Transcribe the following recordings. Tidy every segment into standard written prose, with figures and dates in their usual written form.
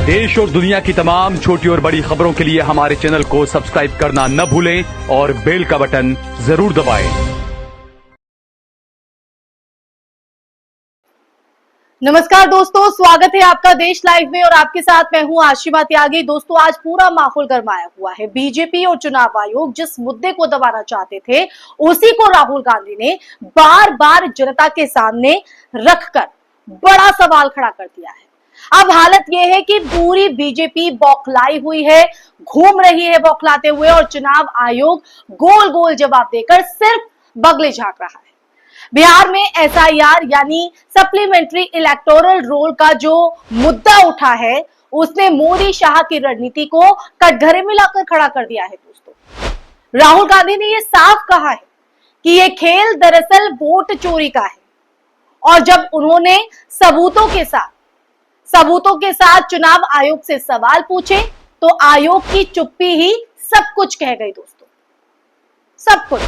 देश और दुनिया की तमाम छोटी और बड़ी खबरों के लिए हमारे चैनल को सब्सक्राइब करना न भूलें और बेल का बटन जरूर दबाएं। नमस्कार दोस्तों, स्वागत है आपका देश लाइव में और आपके साथ मैं हूं आशिमा त्यागी। दोस्तों, आज पूरा माहौल गरमाया हुआ है। बीजेपी और चुनाव आयोग जिस मुद्दे को दबाना चाहते थे, उसी को राहुल गांधी ने बार बार जनता के सामने रखकर बड़ा सवाल खड़ा कर दिया है। अब हालत यह है कि पूरी बीजेपी बौखलाई हुई है, घूम रही है बौखलाते हुए, और चुनाव आयोग गोल गोल जवाब देकर सिर्फ बगले झांक रहा है। बिहार में एसआईआर यानी सप्लीमेंट्री इलेक्टोरल रोल का जो मुद्दा उठा है, उसने मोदी शाह की रणनीति को कटघरे में लाकर खड़ा कर दिया है। दोस्तों, राहुल गांधी ने यह साफ कहा है कि यह खेल दरअसल वोट चोरी का है, और जब उन्होंने सबूतों के साथ चुनाव आयोग से सवाल पूछे तो आयोग की चुप्पी ही सब कुछ कह गई। दोस्तों, सब कुछ।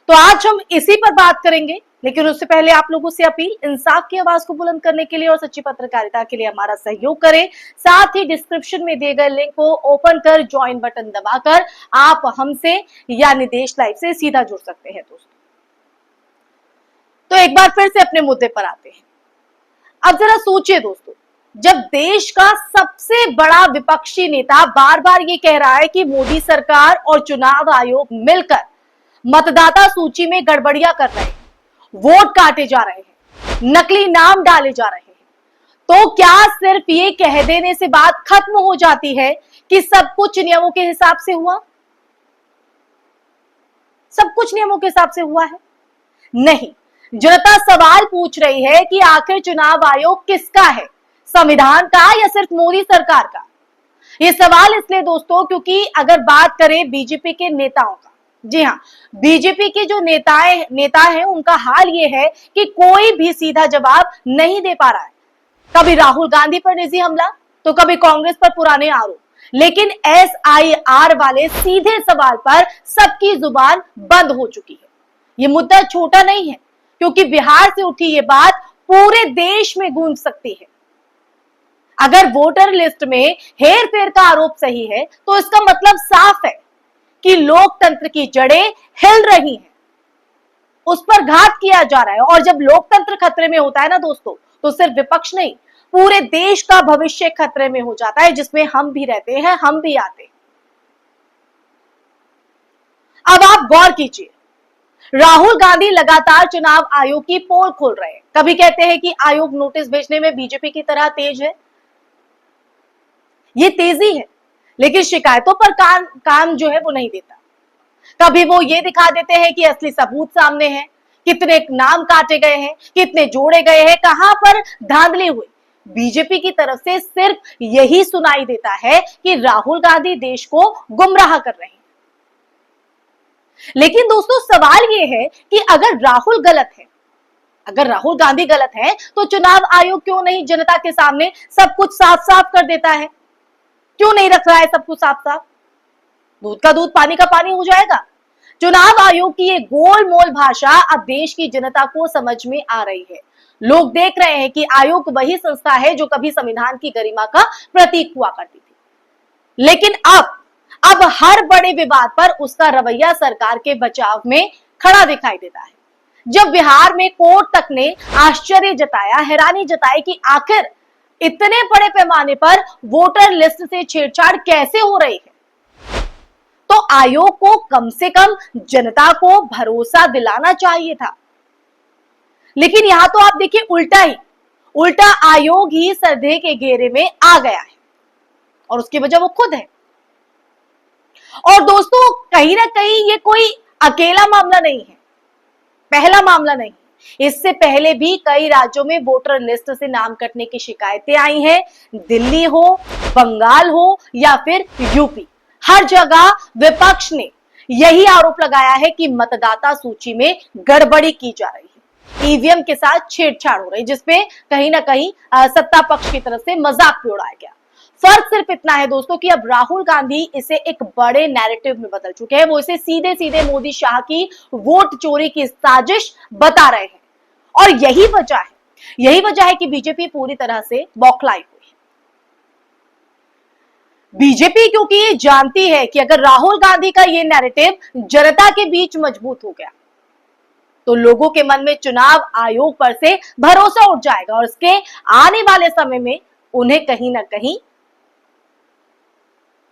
तो आज हम इसी पर बात करेंगे, लेकिन उससे पहले आप लोगों से अपील, इंसाफ की आवाज को बुलंद करने के लिए और सच्ची पत्रकारिता के लिए हमारा सहयोग करें। साथ ही डिस्क्रिप्शन में दिए गए लिंक को ओपन कर ज्वाइन बटन दबाकर आप हमसे यानी देश लाइव से सीधा जुड़ सकते हैं। दोस्तों, तो एक बार फिर से अपने मुद्दे पर आते हैं। अब जरा सोचिए दोस्तों, जब देश का सबसे बड़ा विपक्षी नेता बार बार ये कह रहा है कि मोदी सरकार और चुनाव आयोग मिलकर मतदाता सूची में गड़बड़ियां कर रहे हैं, वोट काटे जा रहे हैं, नकली नाम डाले जा रहे हैं, तो क्या सिर्फ ये कह देने से बात खत्म हो जाती है कि सब कुछ नियमों के हिसाब से हुआ? सब कुछ नियमों के हिसाब से हुआ है? नहीं। जनता सवाल पूछ रही है कि आखिर चुनाव आयोग किसका है, संविधान का या सिर्फ मोदी सरकार का? यह सवाल इसलिए दोस्तों क्योंकि अगर बात करें बीजेपी के नेताओं का, जी हाँ, बीजेपी के जो नेता हैं उनका हाल ये है कि कोई भी सीधा जवाब नहीं दे पा रहा है। कभी राहुल गांधी पर निजी हमला, तो कभी कांग्रेस पर पुराने आरोप, लेकिन एसआईआर वाले सीधे सवाल पर सबकी जुबान बंद हो चुकी है। ये मुद्दा छोटा नहीं है, क्योंकि बिहार से उठी ये बात पूरे देश में गूंज सकती है। अगर वोटर लिस्ट में हेरफेर का आरोप सही है, तो इसका मतलब साफ है कि लोकतंत्र की जड़ें हिल रही हैं, उस पर घात किया जा रहा है। और जब लोकतंत्र खतरे में होता है ना दोस्तों, तो सिर्फ विपक्ष नहीं, पूरे देश का भविष्य खतरे में हो जाता है, जिसमें हम भी रहते हैं, हम भी आते हैं। अब आप गौर कीजिए, राहुल गांधी लगातार चुनाव आयोग की पोल खोल रहे हैं। कभी कहते हैं कि आयोग नोटिस भेजने में बीजेपी की तरह तेज है। ये तेजी है, लेकिन शिकायतों पर काम जो है वो नहीं देता। कभी वो ये दिखा देते हैं कि असली सबूत सामने है, कितने नाम काटे गए हैं, कितने जोड़े गए हैं, कहां पर धांधली हुई। बीजेपी की तरफ से सिर्फ यही सुनाई देता है कि राहुल गांधी देश को गुमराह कर रहे हैं। लेकिन दोस्तों, सवाल ये है कि अगर राहुल गांधी गलत है, तो चुनाव आयोग क्यों नहीं जनता के सामने सब कुछ साफ साफ कर देता है? क्यों नहीं रख रहा है सब कुछ साफ साफ? दूध का दूध, पानी का पानी हो जाएगा। चुनाव आयोग की ये गोलमोल भाषा अब देश की जनता को समझ में आ रही है। लोग देख रहे हैं कि आयोग वही संस्था है जो कभी संविधान की गरिमा का प्रतीक हुआ करती थी, लेकिन अब हर बड़े विवाद पर उसका रवैया सरकार के बचाव में खड़ा दिखाई देता है। जब बिहार में कोर्ट तक ने आश्चर्य जताया, हैरानी जताई कि आखिर इतने बड़े पैमाने पर वोटर लिस्ट से छेड़छाड़ कैसे हो रही है, तो आयोग को कम से कम जनता को भरोसा दिलाना चाहिए था। लेकिन यहां तो आप देखिए उल्टा आयोग ही सरधे के घेरे में आ गया है, और उसकी वजह वो खुद है। और दोस्तों, कहीं ना कहीं ये कोई अकेला मामला नहीं है, पहला मामला नहीं। इससे पहले भी कई राज्यों में वोटर लिस्ट से नाम कटने की शिकायतें आई हैं। दिल्ली हो, बंगाल हो या फिर यूपी, हर जगह विपक्ष ने यही आरोप लगाया है कि मतदाता सूची में गड़बड़ी की जा रही है, ईवीएम के साथ छेड़छाड़ हो रही है, जिसपे कहीं ना कहीं सत्ता पक्ष की तरफ से मजाक भी उड़ाया गया। फर्क सिर्फ इतना है दोस्तों कि अब राहुल गांधी इसे एक बड़े नैरेटिव में बदल चुके हैं। वो इसे सीधे सीधे मोदी शाह की वोट चोरी की साजिश बता रहे हैं, और यही वजह है कि बीजेपी पूरी तरह से बौखलाई हुई। बीजेपी क्योंकि ये जानती है कि अगर राहुल गांधी का ये नैरेटिव जनता के बीच मजबूत हो गया तो लोगों के मन में चुनाव आयोग पर से भरोसा उठ जाएगा और इसके आने वाले समय में उन्हें कहीं ना कहीं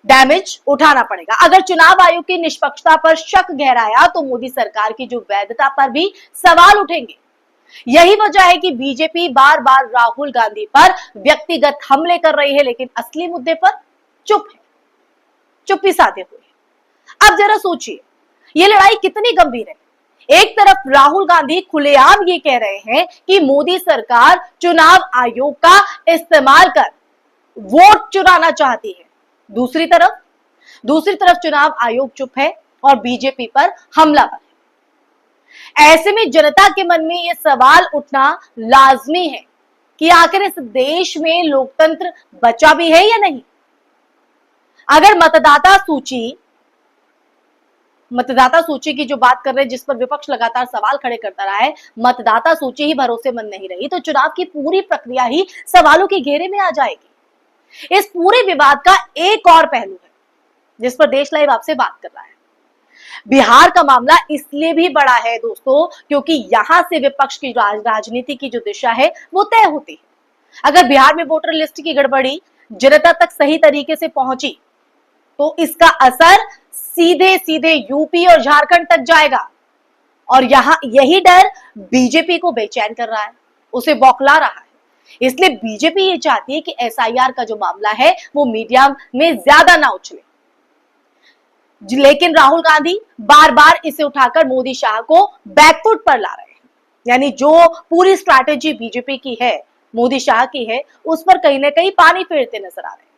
डैमेज उठाना पड़ेगा। अगर चुनाव आयोग की निष्पक्षता पर शक गहराया तो मोदी सरकार की जो वैधता पर भी सवाल उठेंगे। यही वजह है कि बीजेपी बार बार राहुल गांधी पर व्यक्तिगत हमले कर रही है, लेकिन असली मुद्दे पर चुप है, चुप्पी साधे हुए। अब जरा सोचिए ये लड़ाई कितनी गंभीर है। एक तरफ राहुल गांधी खुलेआम ये कह रहे हैं कि मोदी सरकार चुनाव आयोग का इस्तेमाल कर वोट चुराना चाहती है, दूसरी तरफ चुनाव आयोग चुप है और बीजेपी पर हमलावर है। ऐसे में जनता के मन में यह सवाल उठना लाजमी है कि आखिर इस देश में लोकतंत्र बचा भी है या नहीं। अगर मतदाता सूची की जो बात कर रहे हैं, जिस पर विपक्ष लगातार सवाल खड़े करता रहा है, मतदाता सूची ही भरोसेमंद नहीं रही तो चुनाव की पूरी प्रक्रिया ही सवालों के घेरे में आ जाएगी। इस पूरे विवाद का एक और पहलू है जिस पर देश लाइव आपसे बात कर रहा है। बिहार का मामला इसलिए भी बड़ा है दोस्तों क्योंकि यहां से विपक्ष की राजनीति की जो दिशा है वो तय होती है। अगर बिहार में वोटर लिस्ट की गड़बड़ी जनता तक सही तरीके से पहुंची तो इसका असर सीधे सीधे यूपी और झारखंड तक जाएगा और यहां यही डर बीजेपी को बेचैन कर रहा है, उसे बौखला रहा है। इसलिए बीजेपी ये चाहती है कि एसआईआर का जो मामला है वो मीडिया में ज्यादा ना उछले, लेकिन राहुल गांधी बार बार इसे उठाकर मोदी शाह को बैकफुट पर ला रहे हैं। यानी जो पूरी स्ट्रैटेजी बीजेपी की है, मोदी शाह की है, उस पर कहीं ना कहीं पानी फेरते नजर आ रहे हैं।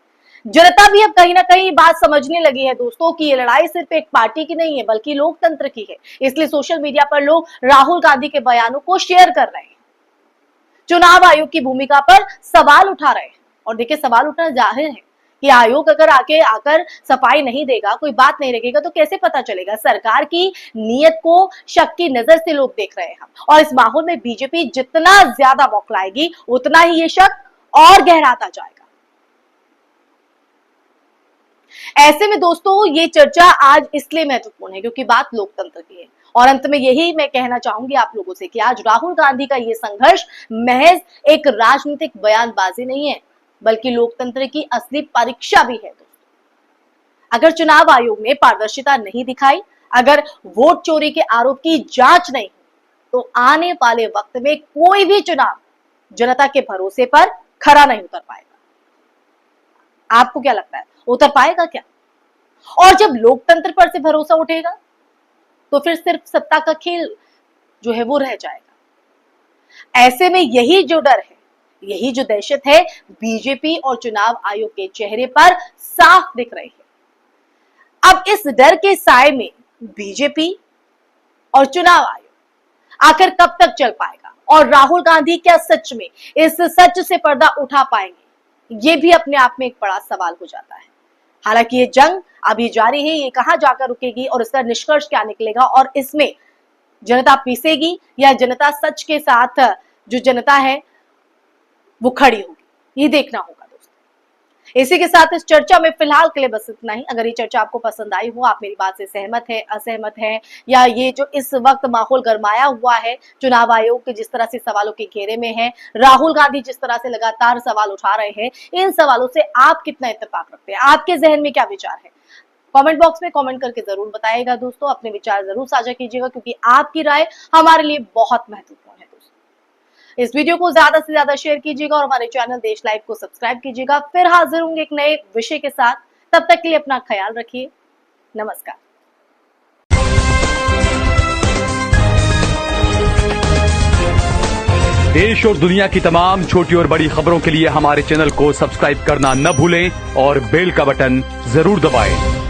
जनता भी अब कहीं ना कहीं बात समझने लगी है दोस्तों कि ये लड़ाई सिर्फ एक पार्टी की नहीं है बल्कि लोकतंत्र की है। इसलिए सोशल मीडिया पर लोग राहुल गांधी के बयानों को शेयर कर रहे हैं, चुनाव आयोग की भूमिका पर सवाल उठा रहे हैं। और देखिए सवाल उठना जाहिर है कि आयोग अगर आकर सफाई नहीं देगा, कोई बात नहीं रखेगा तो कैसे पता चलेगा। सरकार की नीयत को शक की नजर से लोग देख रहे हैं और इस माहौल में बीजेपी जितना ज्यादा बौखलाएगी उतना ही ये शक और गहराता जाएगा। ऐसे में दोस्तों ये चर्चा आज इसलिए महत्वपूर्ण है क्योंकि बात लोकतंत्र की है। और अंत में यही मैं कहना चाहूंगी आप लोगों से कि आज राहुल गांधी का ये संघर्ष महज एक राजनीतिक बयानबाजी नहीं है बल्कि लोकतंत्र की असली परीक्षा भी है। अगर चुनाव आयोग ने पारदर्शिता नहीं दिखाई, अगर वोट चोरी के आरोप की जांच नहीं तो आने वाले वक्त में कोई भी चुनाव जनता के भरोसे पर खरा नहीं उतर पाएगा। आपको क्या लगता है, उतर पाएगा क्या? और जब लोकतंत्र पर से भरोसा उठेगा तो फिर सिर्फ सत्ता का खेल जो है वो रह जाएगा। ऐसे में यही जो डर है, यही जो दहशत है बीजेपी और चुनाव आयोग के चेहरे पर साफ दिख रही है। अब इस डर के साए में बीजेपी और चुनाव आयोग आखिर कब तक चल पाएगा और राहुल गांधी क्या सच में इस सच से पर्दा उठा पाएंगे, ये भी अपने आप में एक बड़ा सवाल हो जाता है। हालांकि ये जंग अभी जारी है, ये कहां जाकर रुकेगी और इसका निष्कर्ष क्या निकलेगा और इसमें जनता पीसेगी या जनता सच के साथ जो जनता है वो खड़ी होगी, ये देखना होगा दोस्तों। इसी के साथ इस चर्चा में फिलहाल के लिए बस इतना ही। अगर ये चर्चा आपको पसंद आई हो, आप मेरी बात से सहमत है, असहमत है, या ये जो इस वक्त माहौल गरमाया हुआ है चुनाव आयोग के जिस तरह से सवालों के घेरे में है, राहुल गांधी जिस तरह से लगातार सवाल उठा रहे हैं, इन सवालों से आप कितना इत्तेफाक रखते हैं, आपके जहन में क्या विचार है, कमेंट बॉक्स में कमेंट करके जरूर बताइएगा दोस्तों। अपने विचार जरूर साझा कीजिएगा क्योंकि आपकी राय हमारे लिए बहुत महत्वपूर्ण है दोस्तों। इस वीडियो को ज्यादा से ज्यादा शेयर कीजिएगा और हमारे चैनल देश लाइव को सब्सक्राइब कीजिएगा। फिर हाजिर होंगे एक नए विषय के साथ, तब तक के लिए अपना ख्याल रखिए। नमस्कार। देश और दुनिया की तमाम छोटी और बड़ी खबरों के लिए हमारे चैनल को सब्सक्राइब करना न भूलें और बेल का बटन जरूर दबाएं।